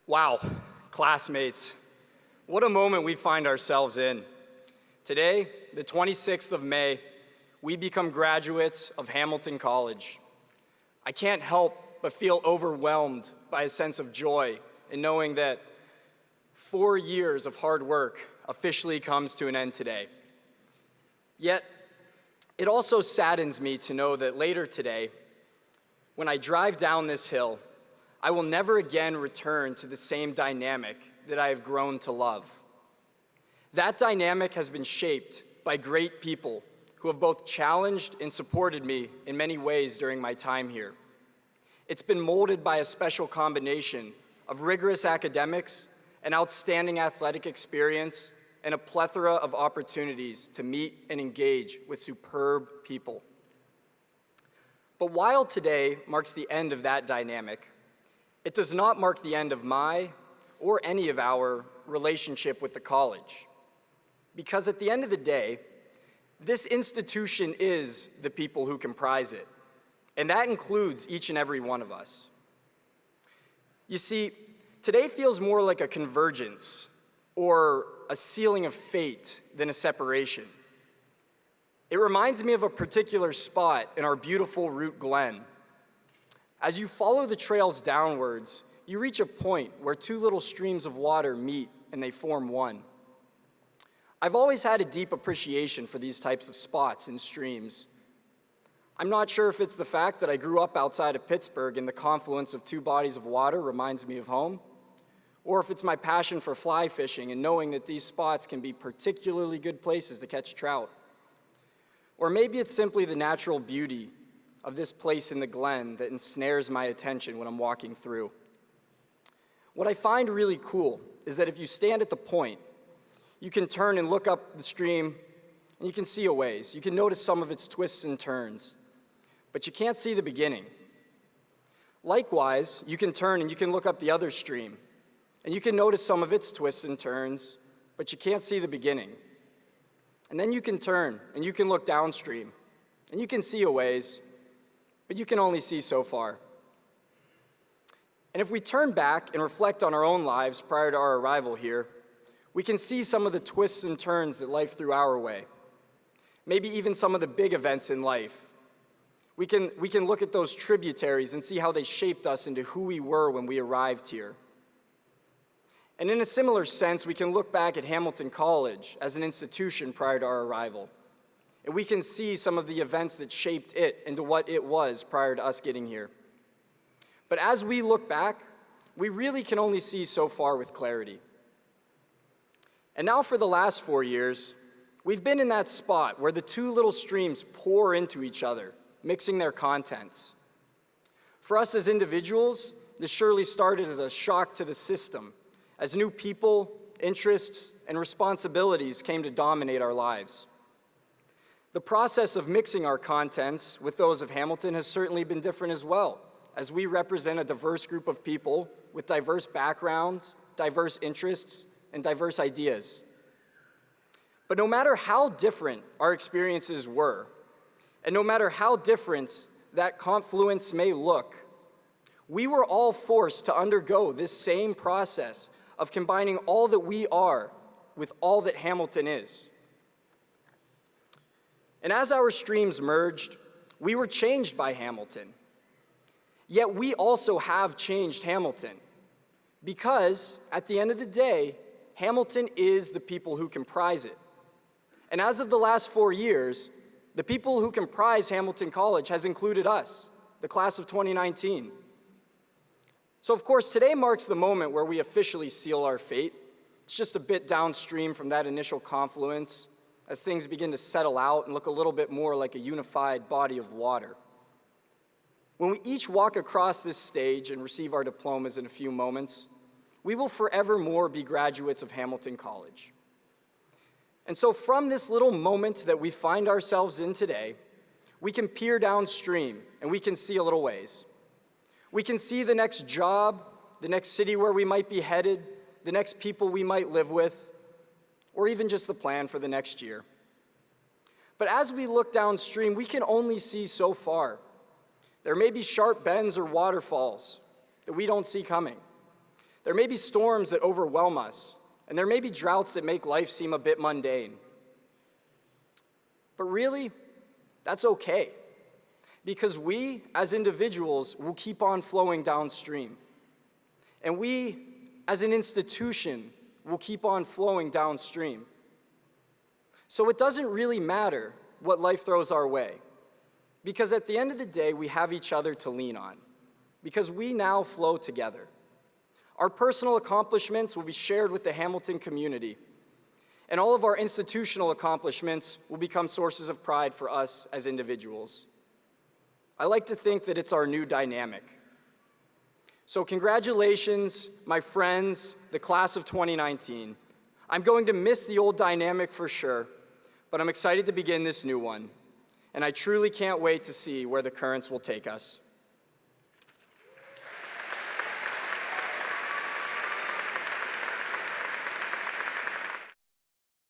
Wow, classmates, what a moment we find ourselves in. Today, the 26th of May, we become graduates of Hamilton College. I can't help but feel overwhelmed by a sense of joy in knowing that 4 years of hard work officially comes to an end today. Yet, it also saddens me to know that later today, when I drive down this hill, I will never again return to the same dynamic that I have grown to love. That dynamic has been shaped by great people who have both challenged and supported me in many ways during my time here. It's been molded by a special combination of rigorous academics, an outstanding athletic experience, and a plethora of opportunities to meet and engage with superb people. But while today marks the end of that dynamic, it does not mark the end of my or any of our relationship with the college. Because at the end of the day, this institution is the people who comprise it, and that includes each and every one of us. You see, today feels more like a convergence or a sealing of fate than a separation. It reminds me of a particular spot in our beautiful Root Glen. As you follow the trails downwards, you reach a point where two little streams of water meet and they form one. I've always had a deep appreciation for these types of spots and streams. I'm not sure if it's the fact that I grew up outside of Pittsburgh and the confluence of two bodies of water reminds me of home, or if it's my passion for fly fishing and knowing that these spots can be particularly good places to catch trout. Or maybe it's simply the natural beauty of this place in the Glen that ensnares my attention when I'm walking through. What I find really cool is that if you stand at the point, you can turn and look up the stream and you can see a ways. You can notice some of its twists and turns, but you can't see the beginning. Likewise, you can turn and you can look up the other stream and you can notice some of its twists and turns, but you can't see the beginning. And then you can turn and you can look downstream and you can see a ways, but you can only see so far. And if we turn back and reflect on our own lives prior to our arrival here, we can see some of the twists and turns that life threw our way. Maybe even some of the big events in life. We can look at those tributaries and see how they shaped us into who we were when we arrived here. And in a similar sense, we can look back at Hamilton College as an institution prior to our arrival. And we can see some of the events that shaped it into what it was prior to us getting here. But as we look back, we really can only see so far with clarity. And now for the last 4 years, we've been in that spot where the two little streams pour into each other, mixing their contents. For us as individuals, this surely started as a shock to the system, as new people, interests, and responsibilities came to dominate our lives. The process of mixing our contents with those of Hamilton has certainly been different as well, as we represent a diverse group of people with diverse backgrounds, diverse interests, and diverse ideas. But no matter how different our experiences were, and no matter how different that confluence may look, we were all forced to undergo this same process of combining all that we are with all that Hamilton is. And as our streams merged, we were changed by Hamilton. Yet we also have changed Hamilton, because at the end of the day, Hamilton is the people who comprise it. And as of the last 4 years, the people who comprise Hamilton College has included us, the class of 2019. So of course, today marks the moment where we officially seal our fate. It's just a bit downstream from that initial confluence as things begin to settle out and look a little bit more like a unified body of water. When we each walk across this stage and receive our diplomas in a few moments, we will forevermore be graduates of Hamilton College. And so from this little moment that we find ourselves in today, we can peer downstream and we can see a little ways. We can see the next job, the next city where we might be headed, the next people we might live with, or even just the plan for the next year. But as we look downstream, we can only see so far. There may be sharp bends or waterfalls that we don't see coming. There may be storms that overwhelm us, and there may be droughts that make life seem a bit mundane. But really, that's okay, because we, as individuals, will keep on flowing downstream. And we, as an institution, will keep on flowing downstream. So it doesn't really matter what life throws our way, because at the end of the day, we have each other to lean on, because we now flow together. Our personal accomplishments will be shared with the Hamilton community, and all of our institutional accomplishments will become sources of pride for us as individuals. I like to think that it's our new dynamic. So congratulations, my friends, the class of 2019. I'm going to miss the old dynamic for sure, but I'm excited to begin this new one, and I truly can't wait to see where the currents will take us.